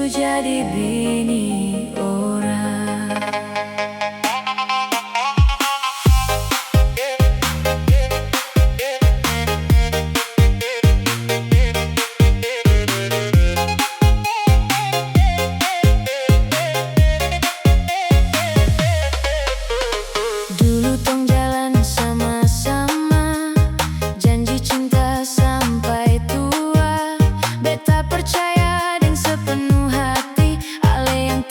Ku jadi bini orang. Dulu tong jalan sama-sama, janji cinta sampai tua. Beta percaya deng sepenuh hati, ale yang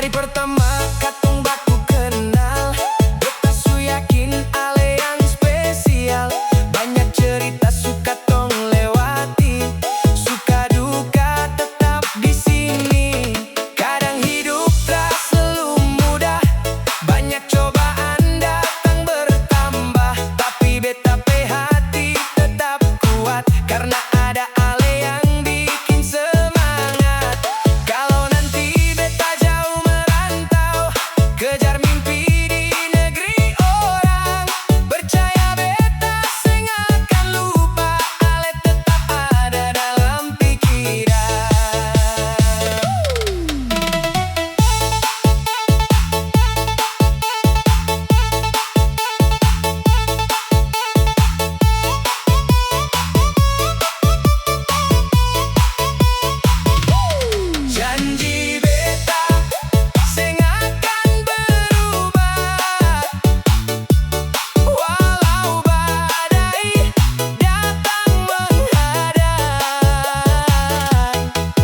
Hari pertama katong baku kenal, beta su yakin ale yang spesial. Banyak cerita suka tong lewati, suka duka tetap di sini. Kadang hidup tak selalu mudah, banyak cobaan datang bertambah. Tapi beta pe hati tetap kuat, karena ada ale yang bikin semangat. Kalau nanti beta jauh merantau, kejar mimpi di negeri orang, percaya beta seng akan lupa, ale tetap ada dalam pikiran. Janji beta seng akan berubah, walau badai datang menghadang.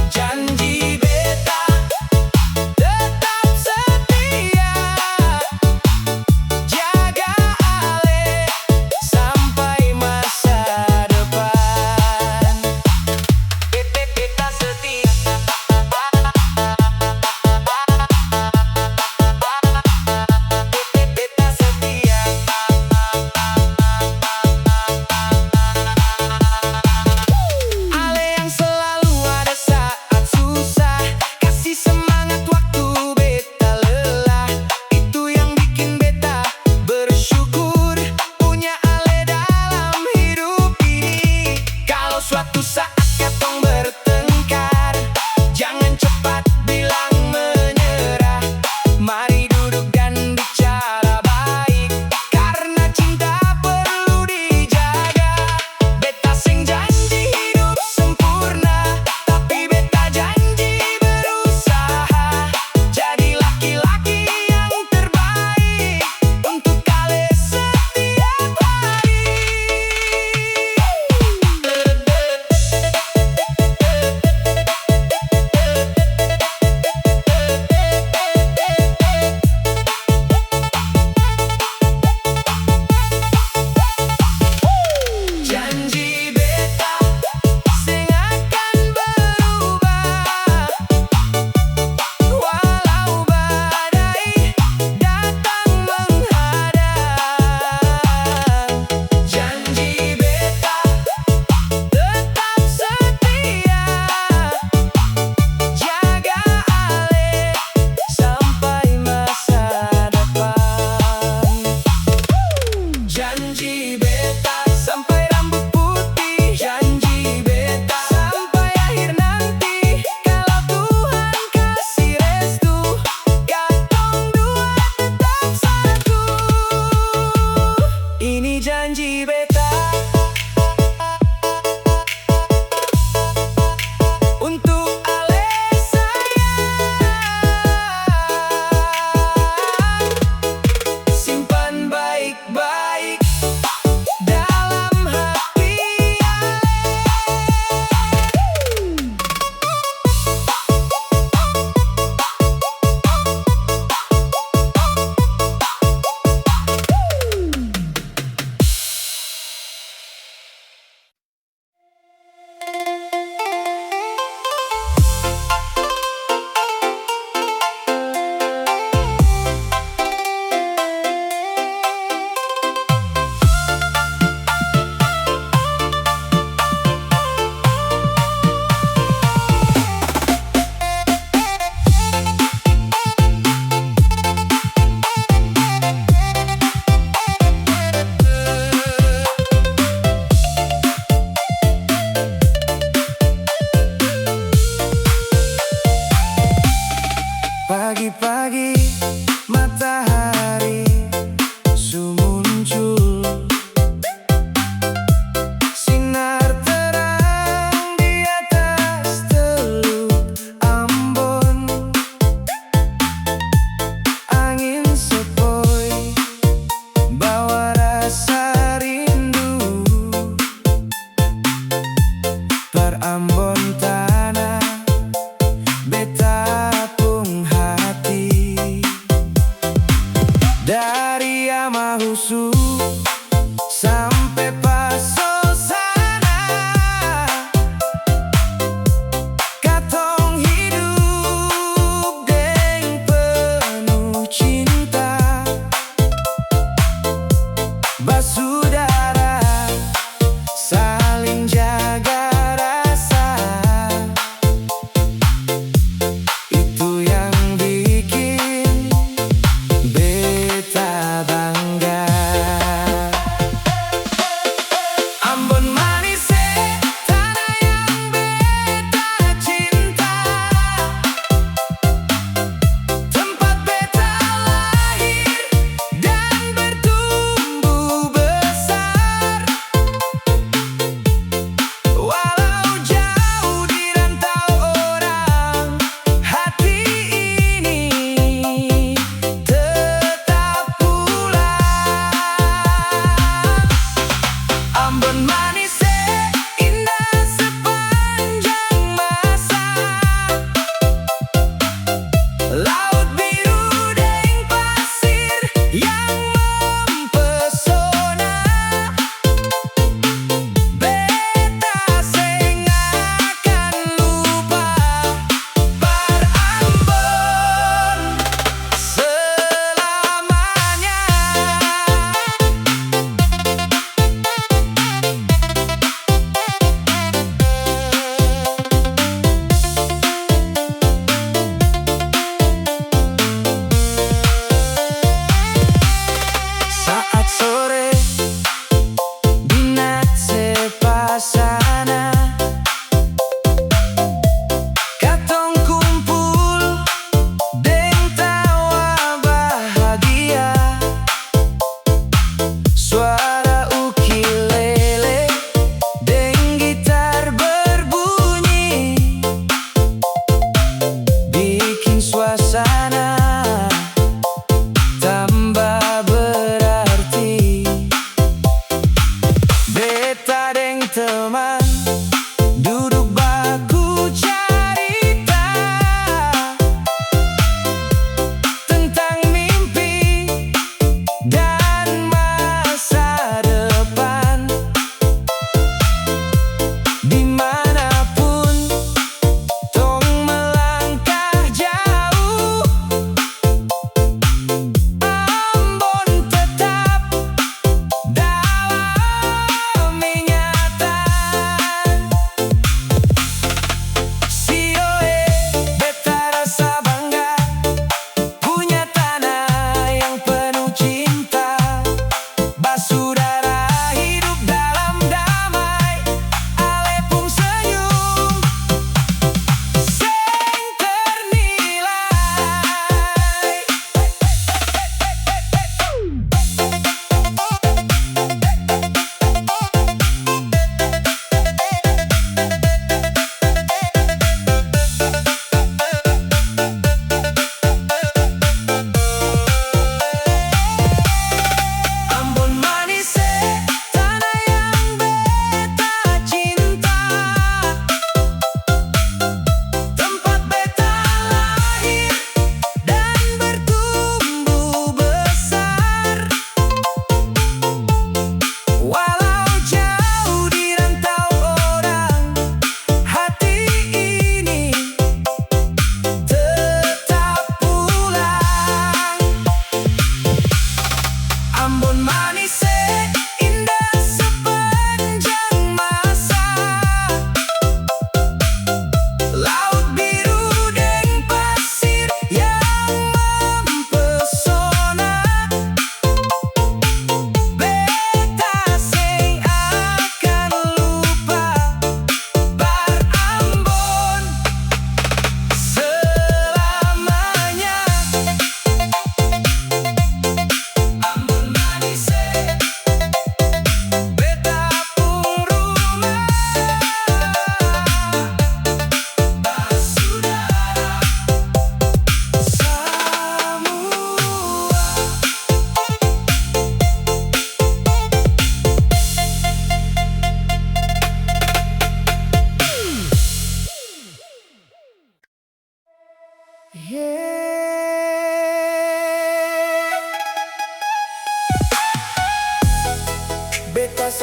Janji beta tetap setia, jaga ale sampai masa depan. Beta setia, beta setia. Ale yang selalu ada saat susah, kasih semangat waktu beta lelah. Itu yang bikin beta bersyukur, punya ale dalam hidup ini. Kalau suatu saat katong bertengkar, jangan cepat bilang menyerah. Mari duduk dan bicara baik, karena cinta perlu dijaga. Beta seng janji hidup sempurna, tapi beta janji berusaha jadi laki-laki yang terbaik untuk ale setiap hari. Janji beta seng akan berubah, walau badai datang menghadang. Janji beta tetap setia, jaga ale sampai masa depan. Janji beta sampai rambut putih, janji beta sampai akhir nanti. Kalau Tuhan kasih restu, katong dua tetap satu. Ini janji beta untuk ale sayang, simpan baik-baik dalam hati ale. Pagi-pagi matahari su muncul, sinar terang di atas Teluk Ambon. Angin sepoi bawa rasa rindu, per Ambon tanah beta pung hati.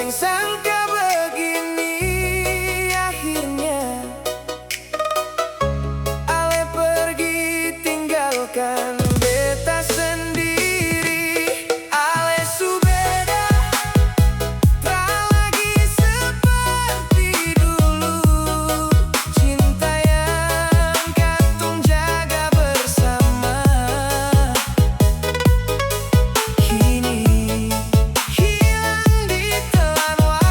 sing sangka begini akhirnya. Ale pergi tinggalkan beta sendiri. Ale su beda, tak lagi seperti dulu. Cinta yang katong jaga bersama kini hilang di telan waktu.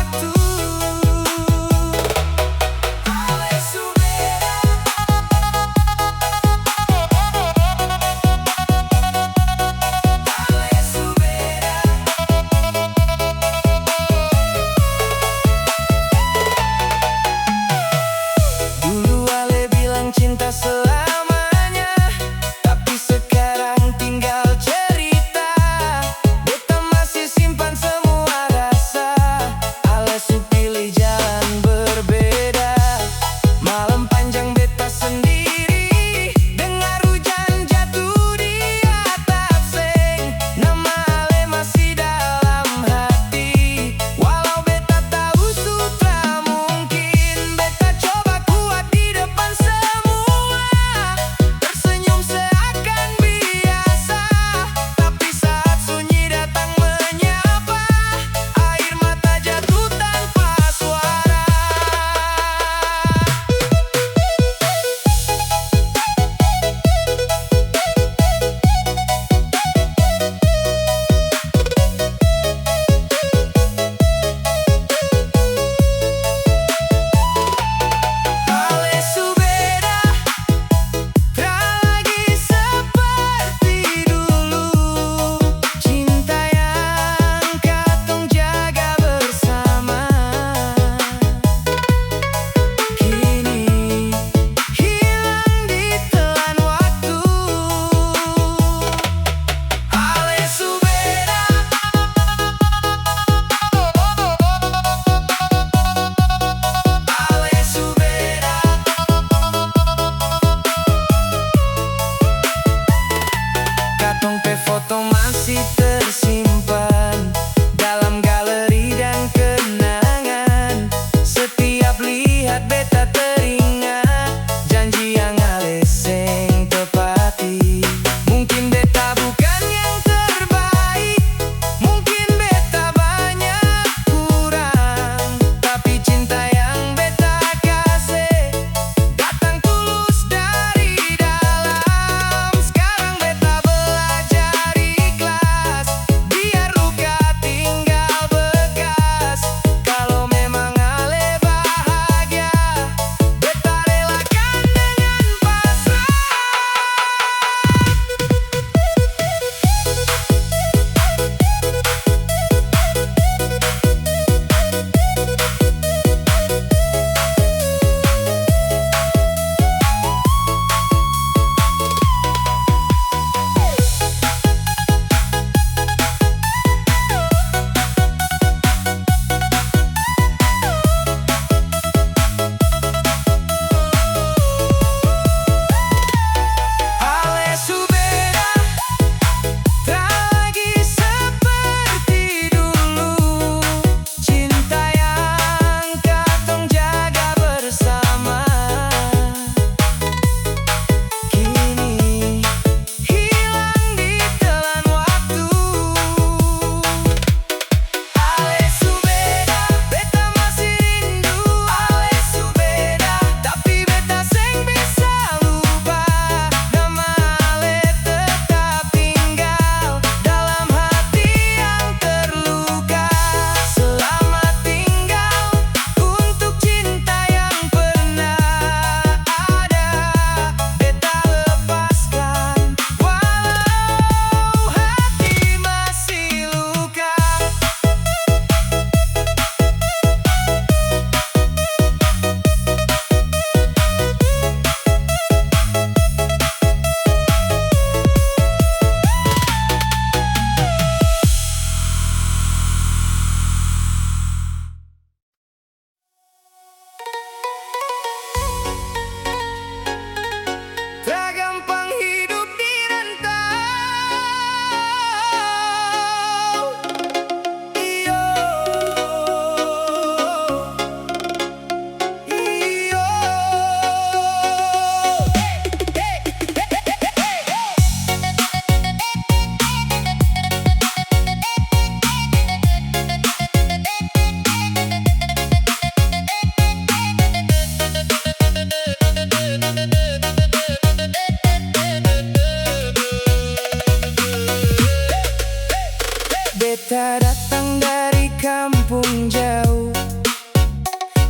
Beta datang dari kampung jauh,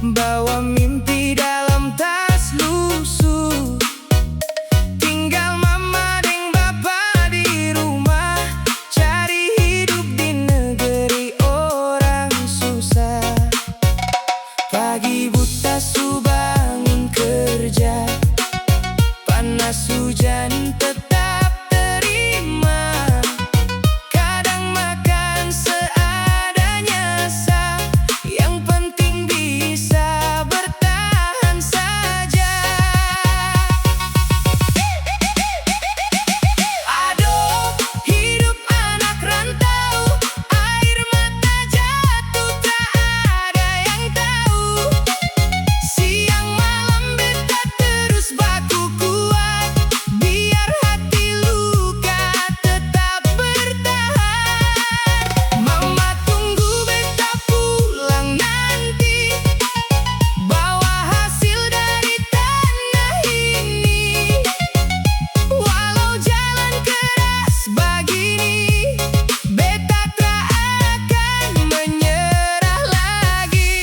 bawa mimpi dalam tas lusuh. Tinggal mama deng bapa di rumah, cari hidup di negeri orang susah. Pagi buta su bangun kerja, panas hujan tetap terima. Kadang makan seadanya sa, yang penting bisa bertahan saja. Aduh, hidup anak rantau, air mata jatuh tak ada yang tahu. Siang malam beta terus baku kuat, biar hati luka tetap bertahan. Mama tunggu beta pulang nanti, bawa hasil dari tanah ini. Walau jalan keras begini, beta tak akan menyerah lagi.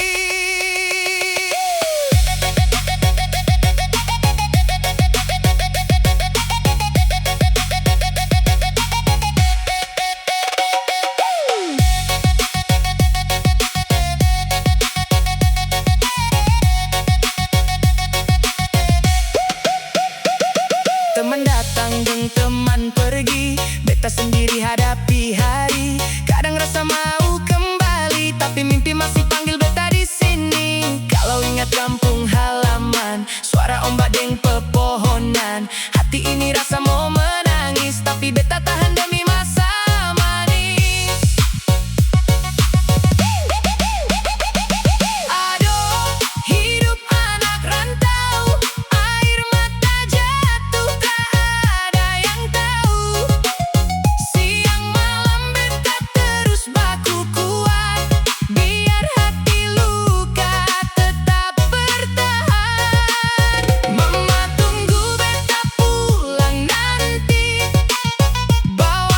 Teman datang dan teman pergi, beta sendiri hadapi hari. Kadang rasa mau kembali, tapi mimpi masih panggil beta di sini. Kalau ingat kampung halaman, suara ombak deng pepohonan, hati ini rasa mau menangis, tapi beta tahan demi masa manis. Aduh, hidup anak rantau, air mata jatuh tak ada yang tahu. Siang malam beta terus baku kuat, biar hati luka tetap bertahan. Mama tunggu beta pulang nanti, bawa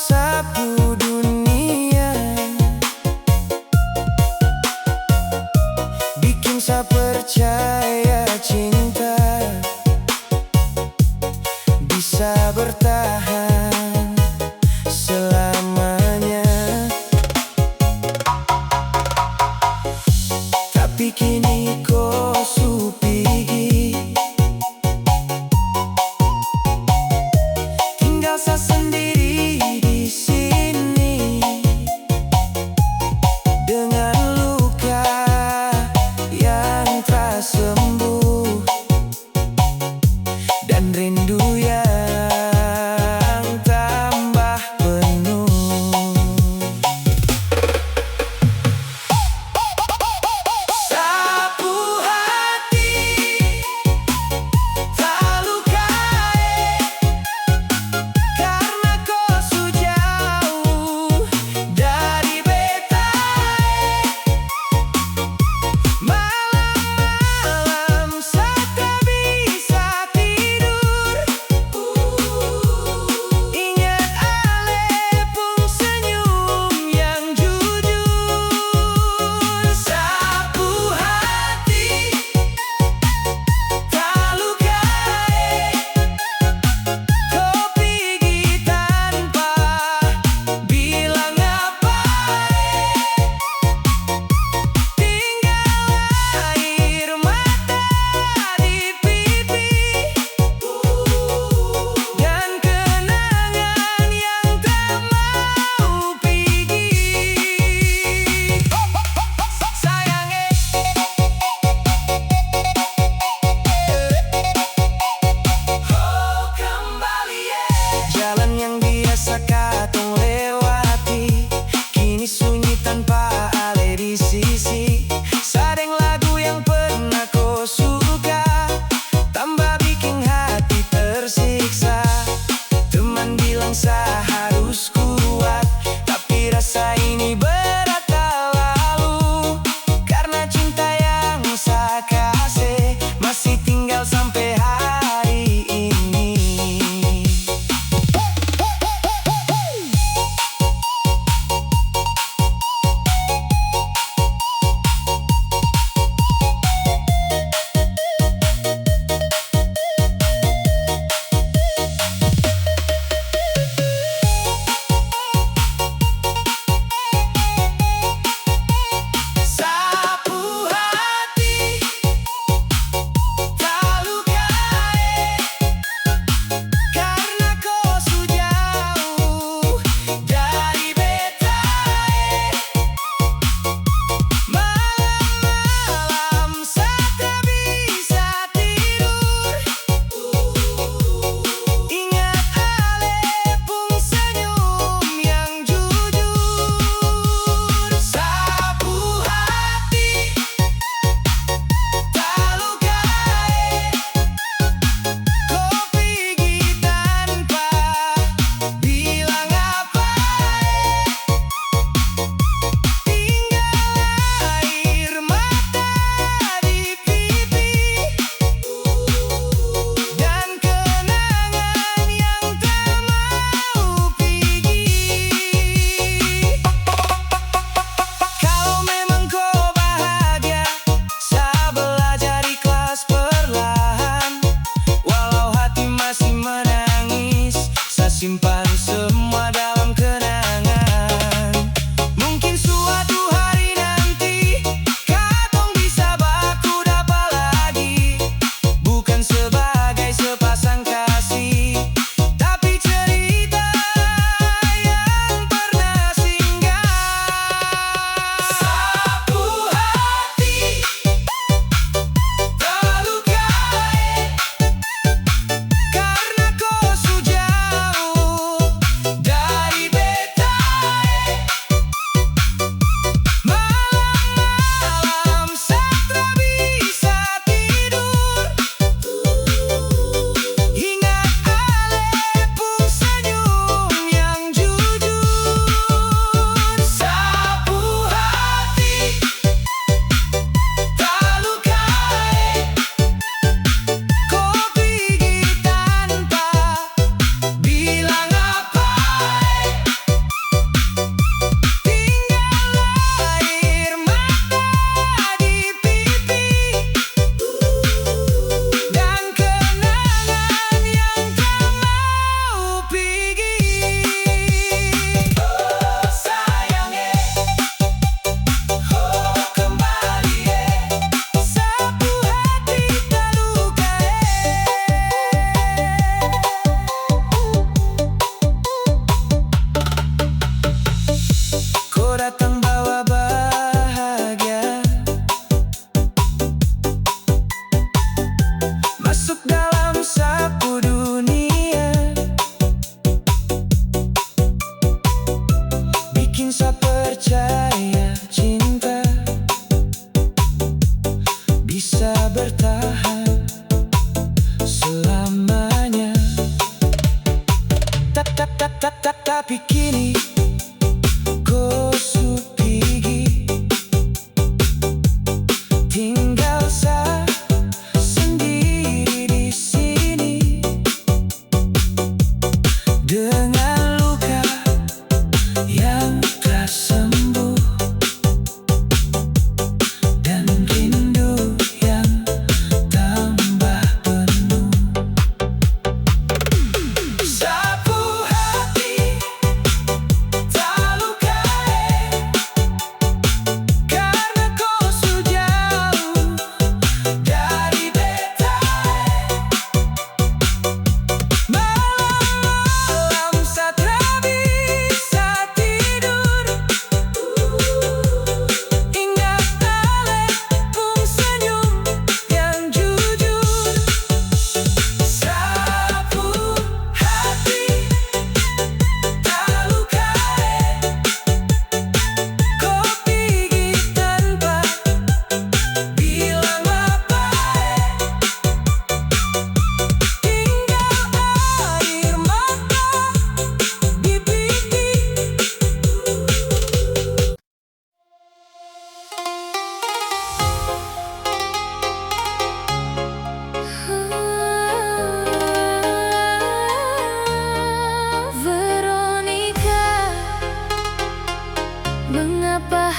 sapu dunia, bikin saya percaya cinta bisa bertahan selamanya. Tapi kini kau su pergi, tinggal saya sendiri di sini.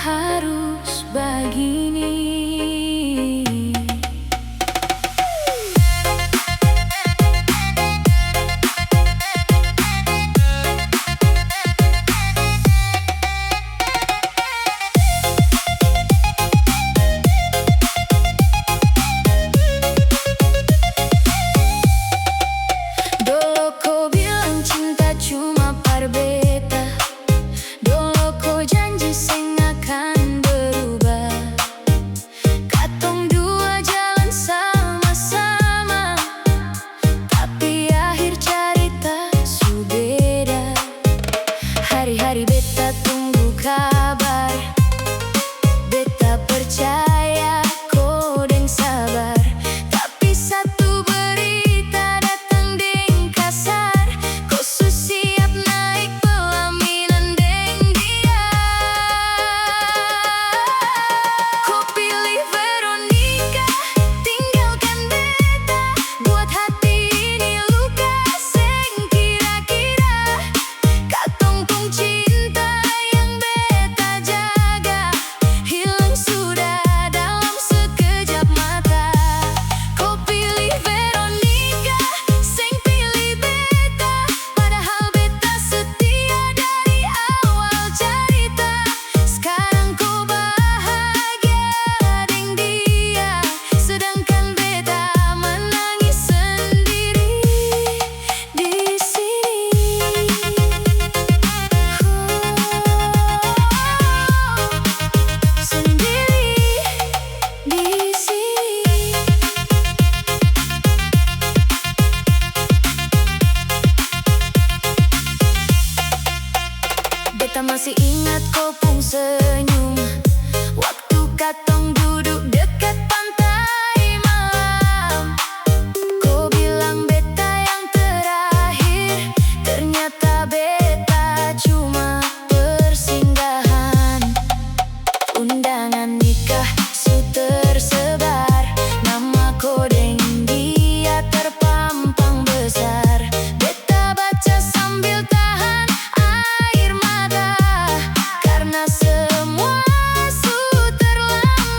harus begini. Dulu kau bilang cinta cuma par beta, dulu kau janji seng akan berubah. Katong dua jalan sama-sama, tapi akhir cerita su beda. Hari-hari beta tunggu kabar, beta percaya kau deng sabar. Tapi satu berita datang deng kasar, kau su siap naik pelaminan deng dia. Kau pilih Veronica, tinggalkan beta, buat hati ini luka seng kira-kira. Katong pung cinta yang beta jaga hilang sudah dalam sekejap mata. Kau pilih Veronica, seng pilih beta, padahal beta setia dari awal cerita. Sekarang kau bahagia deng dia, sedangkan beta menangis sendiri di sini. Sendiri di sini. Beta masih ingat kau pung senyum waktu katong duduk dekat pantai malam. Kau bilang beta yang terakhir, ternyata beta cuma persinggahan. Undangan nikah su tersebar, nama kau deng dia terpampang besar. Beta baca sambil tahan air mata, karena semua su terlambat.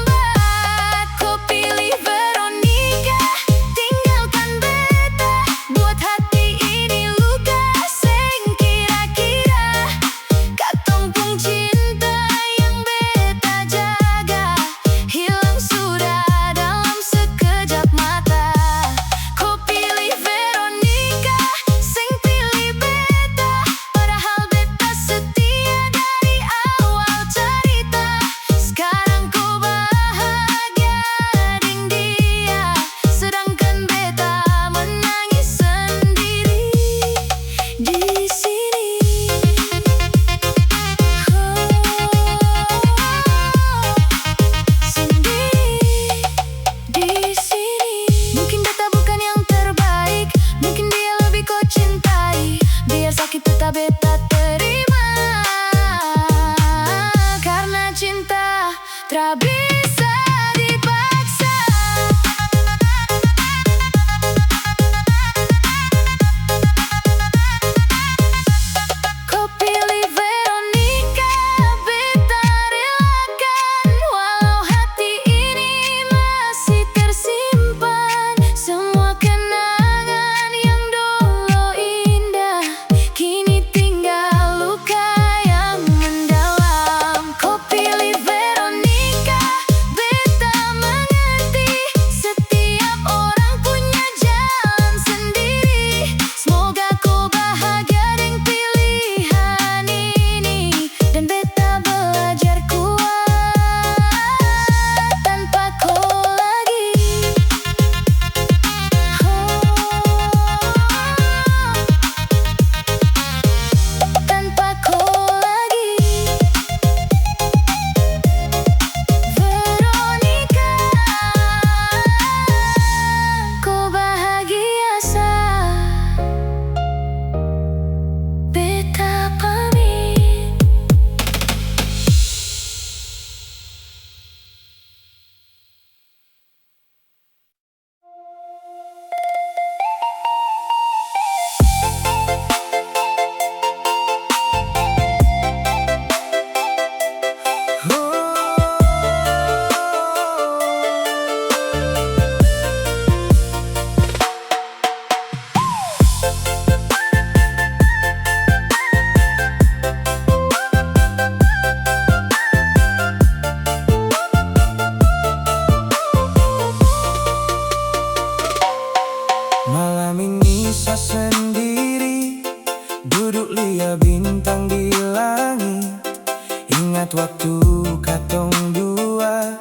ingat waktu katong dua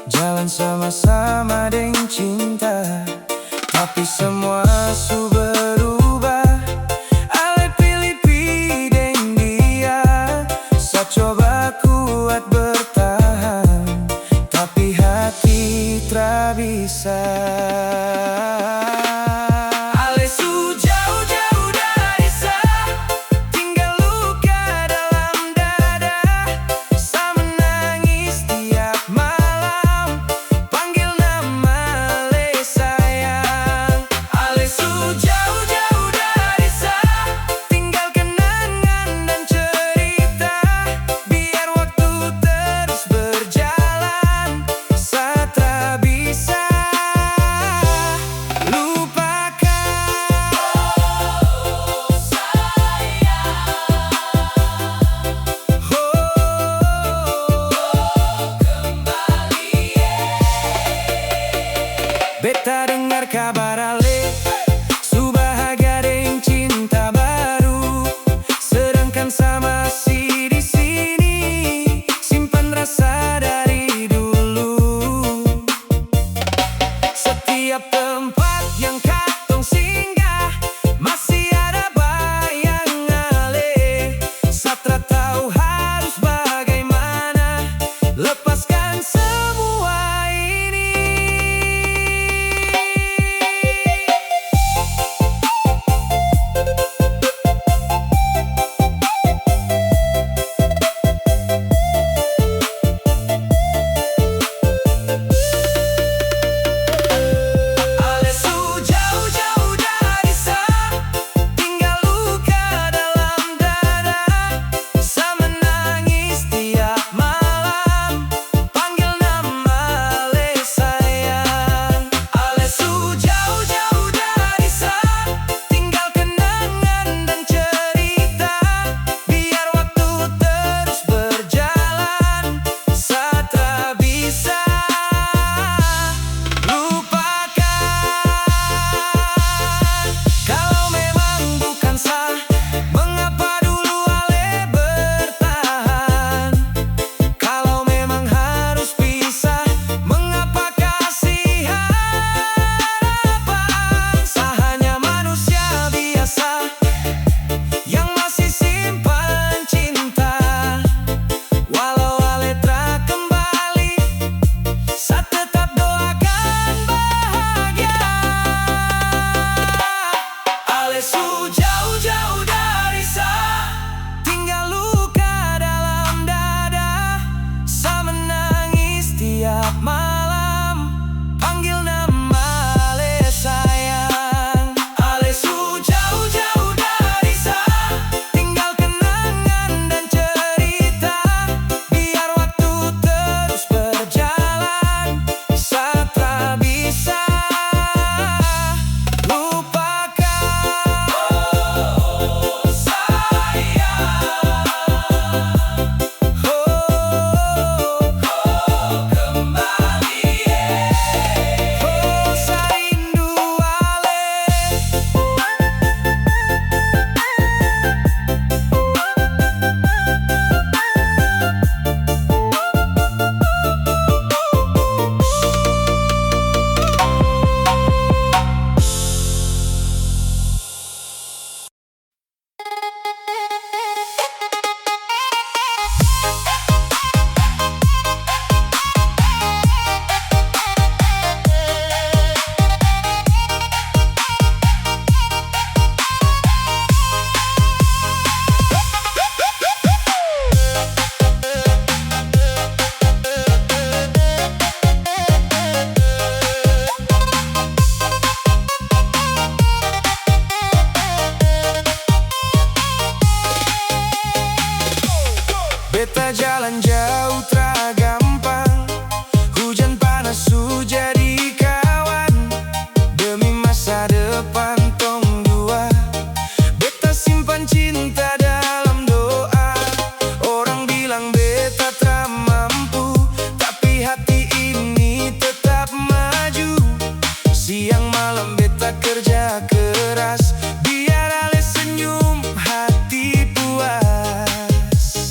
jalan sama-sama deng cinta, tapi semua su berubah. Ale pilih deng dia, sa coba kuat bertahan, tapi hati tra bisa. Ale su jauh-jauh dari sa, tinggal luka dalam dada. Sa menangis tiap malam, panggil nama Ale sayang. Ale su jauh-jauh dari sa, tinggal kenangan dan cerita. Biar waktu terus berjalan, sa tra bisa beta dengar kabar Ale su bahagia deng cinta baru, sedangkan sa masih di sini simpan rasa dari dulu. Setiap tempat yang katong singgah masih ada bayang Ale. Sa tra tahu harus bagaimana lepaskan semua ini. Ale su jauh-jauh dari sa, tinggal luka dalam dada. Sa menangis tiap malam, panggil nama Ale sayang. Ale su jauh-jauh dari sa, tinggal kenangan dan cerita. Biar waktu terus berjalan, sa tra bisa lupakan. Kalau memang bukan sa, mengapa dulu Ale bertahan? Kalau memang harus pisah, mengapa kasih harapan? Sa hanya manusia biasa yang masih simpan cinta. Walau Ale tra kembali, sa tetap doakan bahagia. Ale su jauh-jauh dari sa, tinggal luka dalam dada. Sa menangis tiap malam, panggil nama Ale sayang. Ale su jauh-jauh dari sa, tinggal kenangan dan cerita. Biar waktu terus berjalan, sa tra bisa lupakan. Oh sayang, kembali sa rindu Ale. Beta jalan jauh tra gampang, hujan panas su jadi kawan. Demi masa depan tong dua, beta simpan cinta dalam doa. Orang bilang beta tra mampu, tapi hati ini tetap maju. Siang malam beta kerja keras, biar Ale senyum hati puas.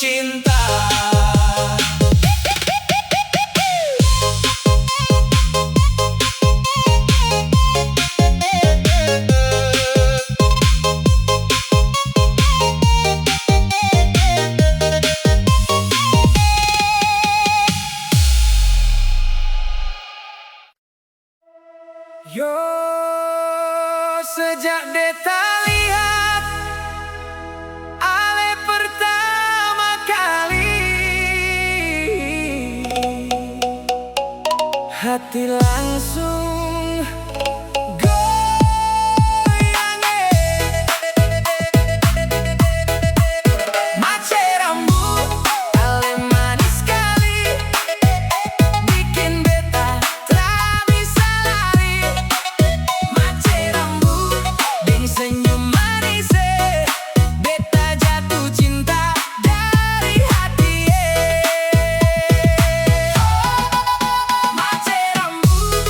cinta. Yo, sejak beta lihat Ale pertama kali, hati langsung goyang. Mace rambut Ale manis sekali, bikin beta tak bisa lari. Mace rambut deng senyum manis, beta jatuh cinta dari hati. Mace rambut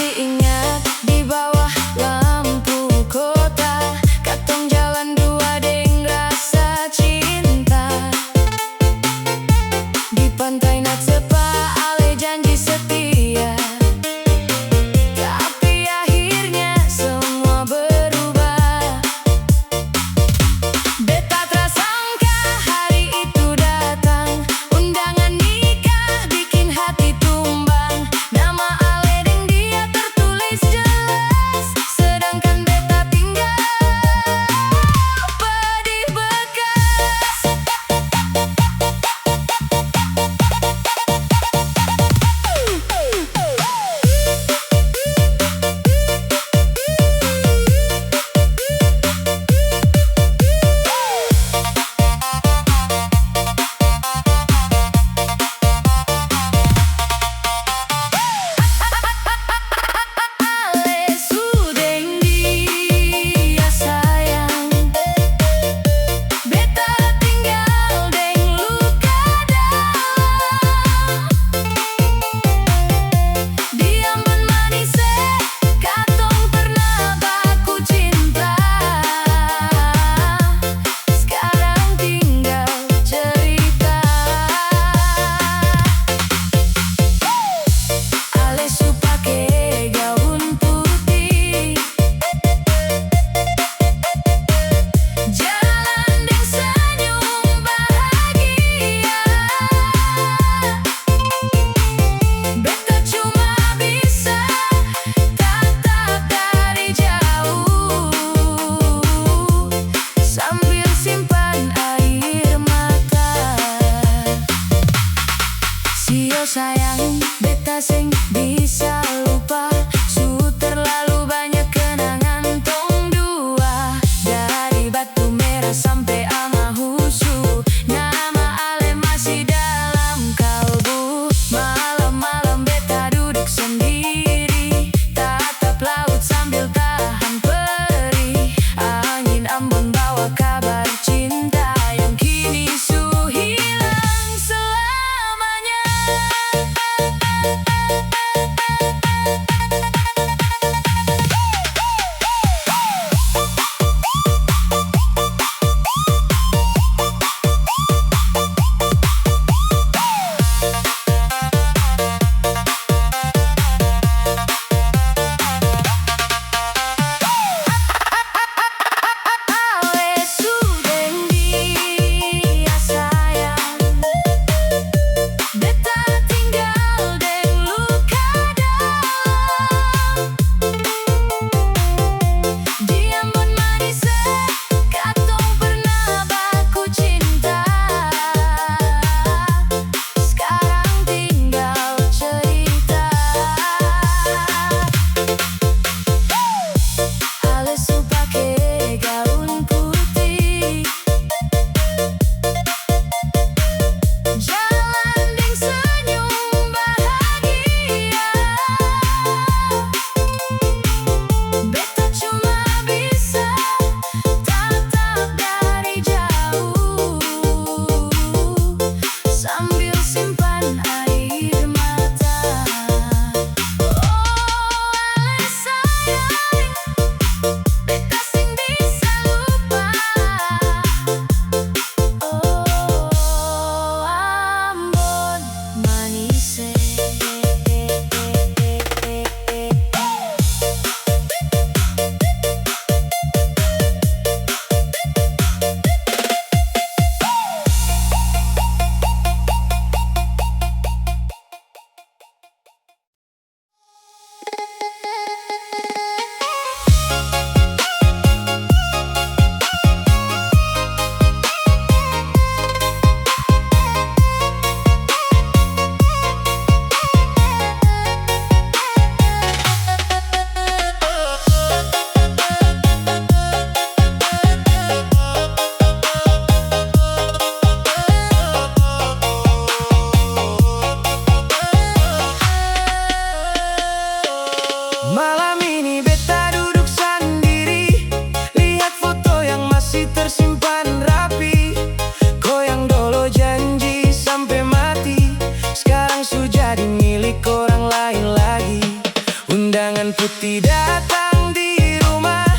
masih ingat di bawah lampu kota, katong jalan dua deng rasa cinta. Di pantai Natsepa ale janji setia, tapi akhirnya semua berubah. Beta tersangka hari itu datang, undangan nikah bikin hati tumbang. Nama ale deng dia tertulis jelas, sedangkan beta tinggal pedih bekas. Ale sudeng dia sayang, beta tinggal deng luka dalam. Diambon manis katong pernah baku cinta, sekarang tinggal cerita. Ale su pake gaun putih, jalan deng senyum bahagia. Beta cuma bisa tatap dari jauh sambil simpan air mata. Sio sayang, beta sing bisa lupa, su terlalu banyak kenangan tong dua. Dari Batu Merah sampai Amahusu, nama ale masih dalam kalbu. Malam-malam beta duduk sendiri, tatap laut sambil tahan perih. Angin Ambon bawa kabar cinta yang kini su hilang selamanya. Ale sudeng dia sayang, beta tinggal deng luka dalam. Diambon manis katong pernah baku cinta, sekarang tinggal cerita. Ale su pake gaun putih, jalan deng senyum bahagia. Beta cuma bisa tatap dari jauh sambil simpan air mata. Oh ale sayang, beta sing bisa lupa. Oh Ambon manis. Malam ini beta duduk sendiri, lihat foto yang masih tersimpan rapi. Goyang dolo janji sampai mati, sekarang sudah jadi milik orang lain lagi. Undangan Kenangan putih datang di rumah,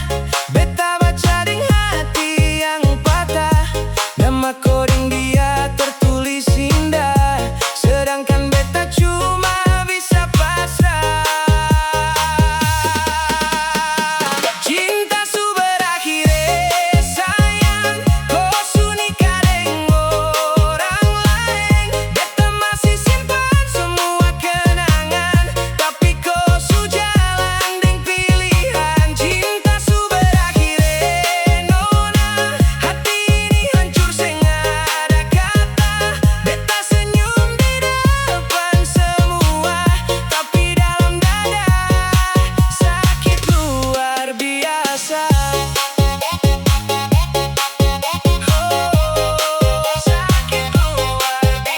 beta baca deng hati yang patah. Nama kodeng dia tertulis indah, sedangkan beta cuma bisa pasrah. Cinta su berakhir sayang, kau su nikah deng orang lain. Beta masih simpan semua kenangan, tapi kau su jalan deng pilihan. Cinta su berakhir nona, hati ini hancur seng ada kata. Beta senyum di depan semua, tapi dalam dada sakit luar biasa. Sakit luar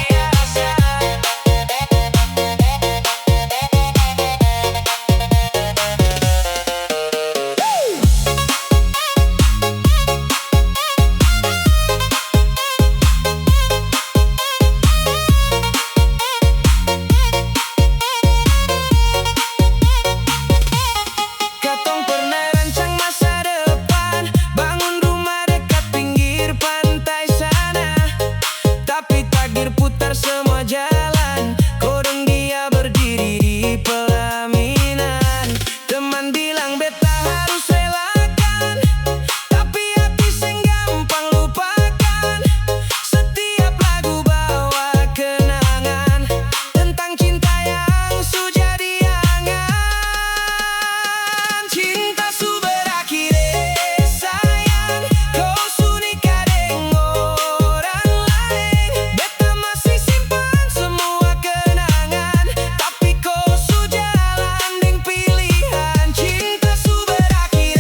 biasa. Katong pernah rancang masa depan, bangun rumah dekat pinggir pantai sana. Tapi takdir putar semua jalan, kodeng dia berdiri di pelaminan. Teman bilang beta harus relakan, tapi hati seng gampang lupakan. Setiap lagu bawa kenangan tentang cinta yang su jadi angan. Cinta su berakhir sayang, kau su nikah deng orang lain. Beta masih simpan semua kenangan, tapi kau su jalan deng pilihan. Cinta su berakhir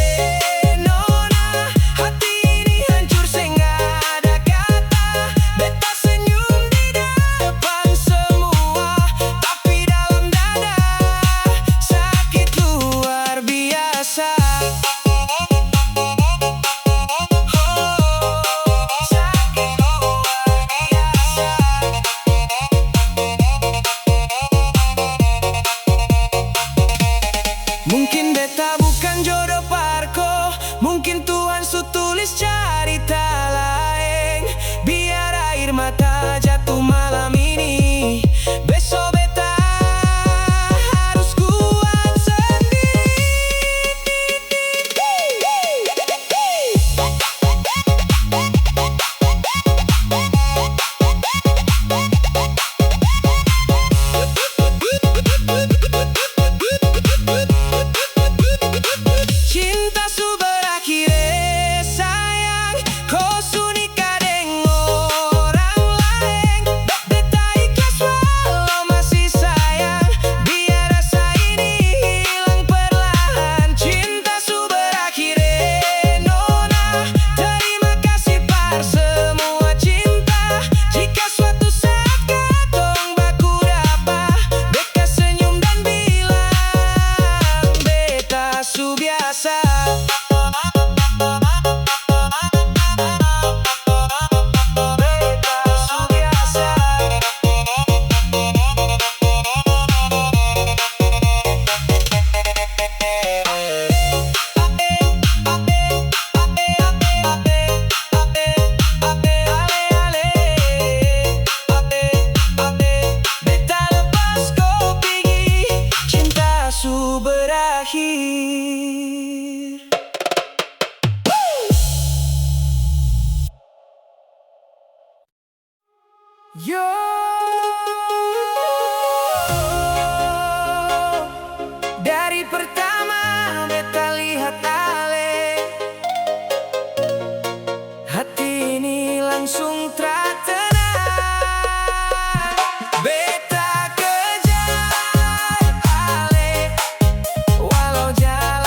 nona, hati ini hancur seng ada kata. Beta senyum di depan semua, tapi dalam dada sakit luar biasa. Sakit luar biasa. Mungkin beta bukan jodoh parko, mungkin Tuhan su tulis cerita lain. Biar air mata jatuh malam ini, besok beta harus kuat sendiri. Cinta su berakhir sayang, kau su nikah deng orang lain. Beta ikhlas walau masih sayang, biar rasa ini hilang perlahan. Cinta su berakhir nona, terima kasih par semua cinta. Jika suatu saat katong baku dapa, beta senyum dan bilang beta su biasa. Beta su biasa. Beta lepas kau pergi, cinta su berakhir. Yo, dari pertama beta lihat ale, hati ini langsung tertenang. Beta kejar ale, walau jalan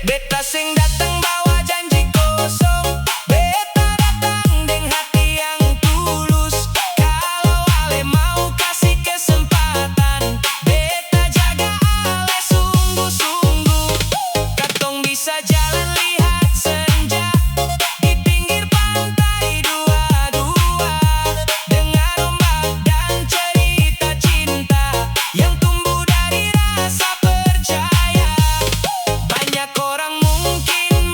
Beta sing datang bawa janji kosong. Beta datang deng hati yang tulus. Kalau ale mau kasih kesempatan, beta jaga ale sungguh-sungguh. Katong bisa jalan lihat senja di pinggir pantai dua-dua, dengar ombak dan cerita cinta yang tumbuh dari rasa percaya. Banyak orang mungkin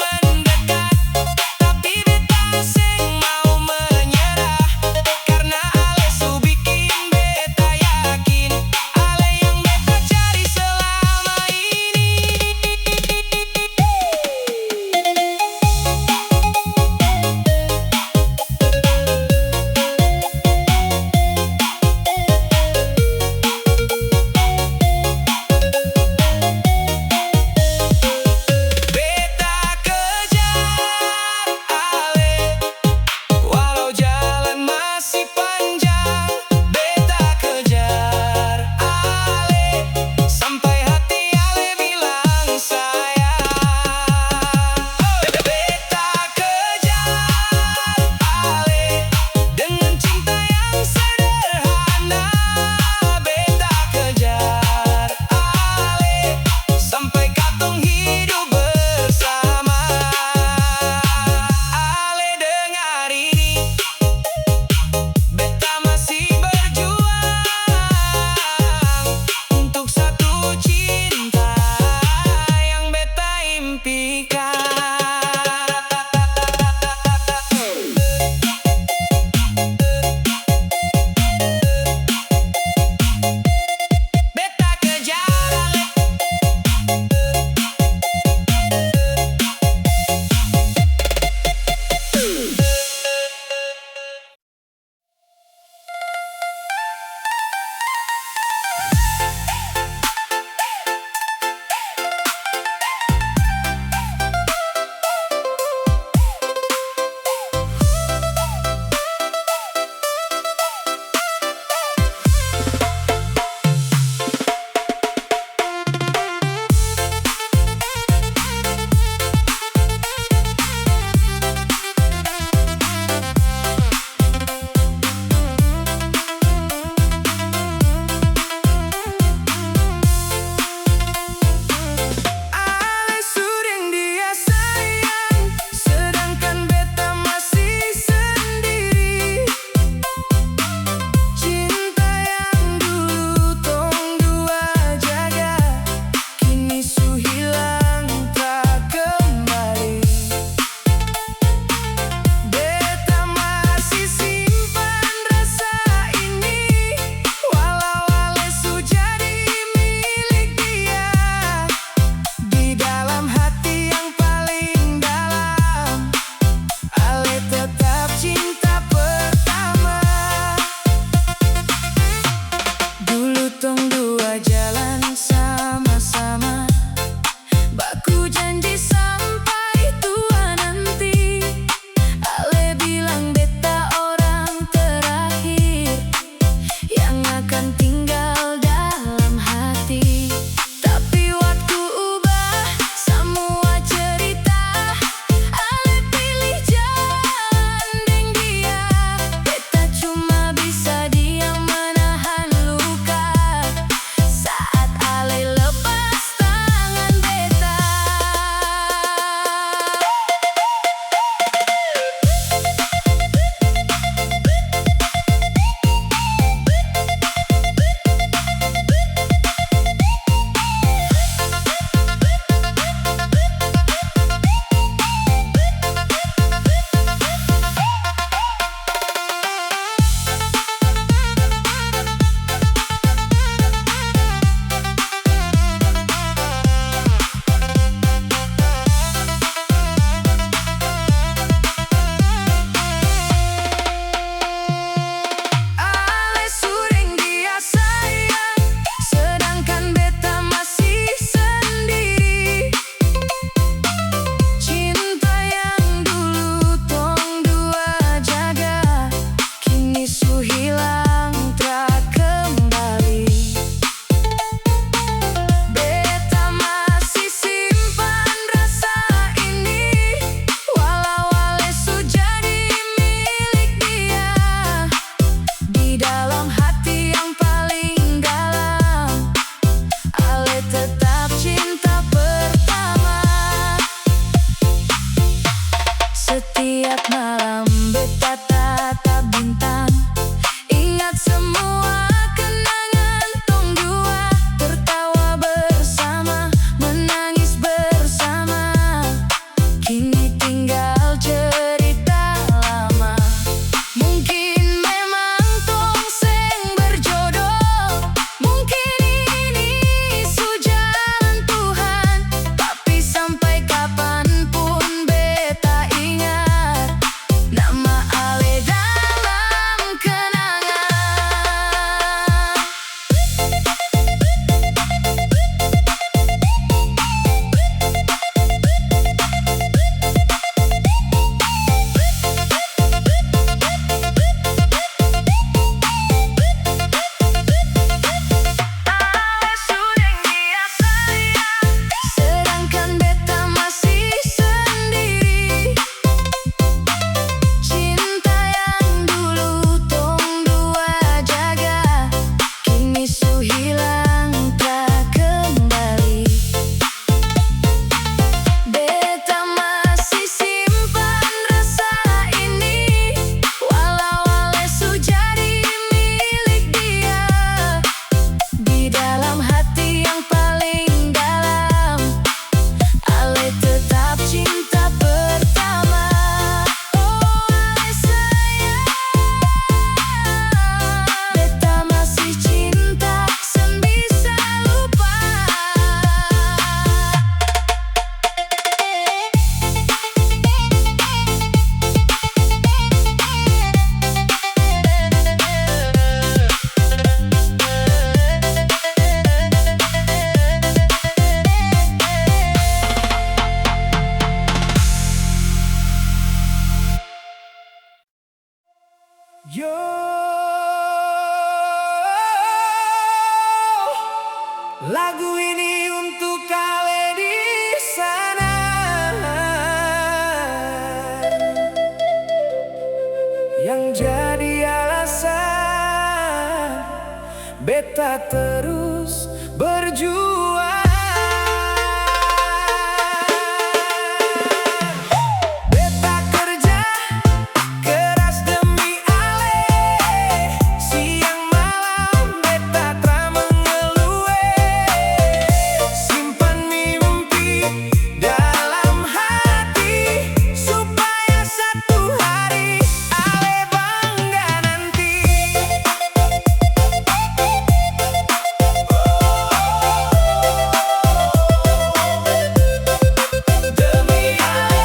Yo, lagu ini untuk kalian di sana yang jadi alasan beta terus berjuang. Beta kerja keras demi ale, siang malam beta tra mengeluh. Simpan mimpi dalam hati supaya satu hari ale bangga nanti. Demi ale.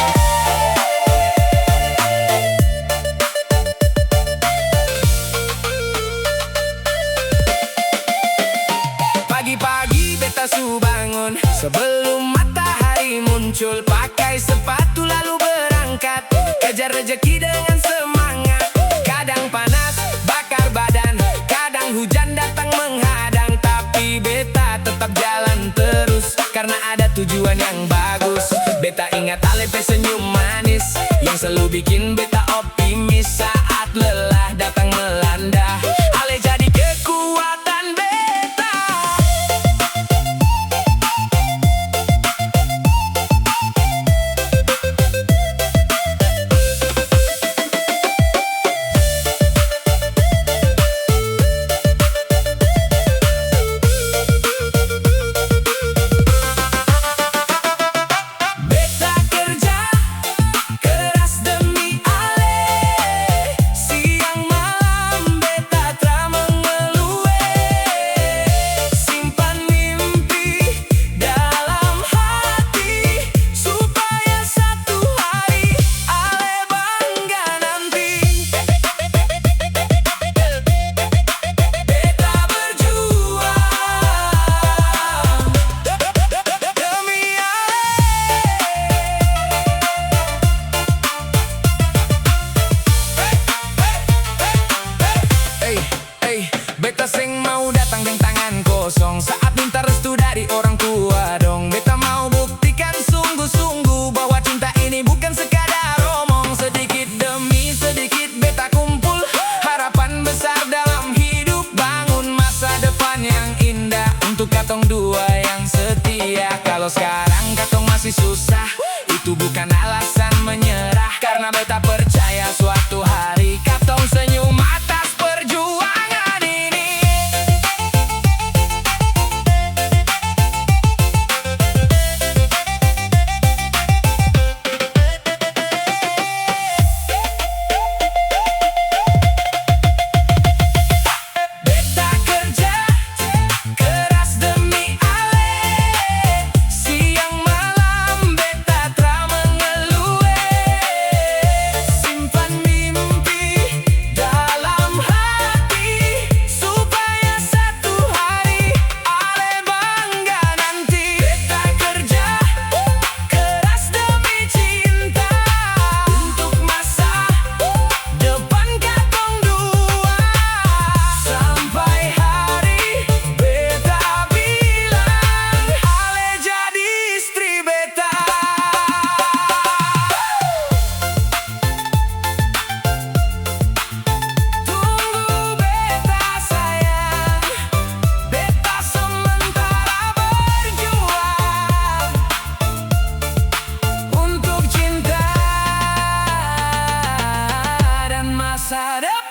Pagi-pagi beta su bangun sebelum matahari muncul, pakai sepatu lalu berangkat kejar rejeki dengan semangat. Kadang panas bakar badan, kadang hujan datang menghadang, tapi beta tetap jalan terus karena ada tujuan yang bagus. Beta ingat ale pe senyum manis yang selalu bikin beta optimis saat lelah datang melanda. Ale jadi kekuatan beta. Beta kerja keras demi ale, siang malam beta tra mengeluh. Simpan mimpi dalam hati supaya satu hari ale bangga nanti. Beta berjuang demi ale. Beta seng mau datang dengan tangan kosong saat minta restu dari orang tua dong. Beta mau buktikan sungguh-sungguh bahwa cinta ini bukan sekadar omong. Sedikit demi sedikit beta kumpul harapan besar dalam hidup, bangun masa depan yang indah untuk katong dua yang setia. Kalau sekarang katong masih susah, itu bukan alasan menyerah, karena beta percaya suatu hari katong senyum atas perjuangan ini. Beta kerja keras demi ale, siang malam beta tra mengeluh. Simpan mimpi dalam hati supaya satu hari ale bangga nanti. Beta kerja keras demi cinta untuk masa depan katong dua, sampai hari beta bilang ale jadi istri beta. Tunggu beta sayang, beta sementara berjuang untuk cinta dan masa depan.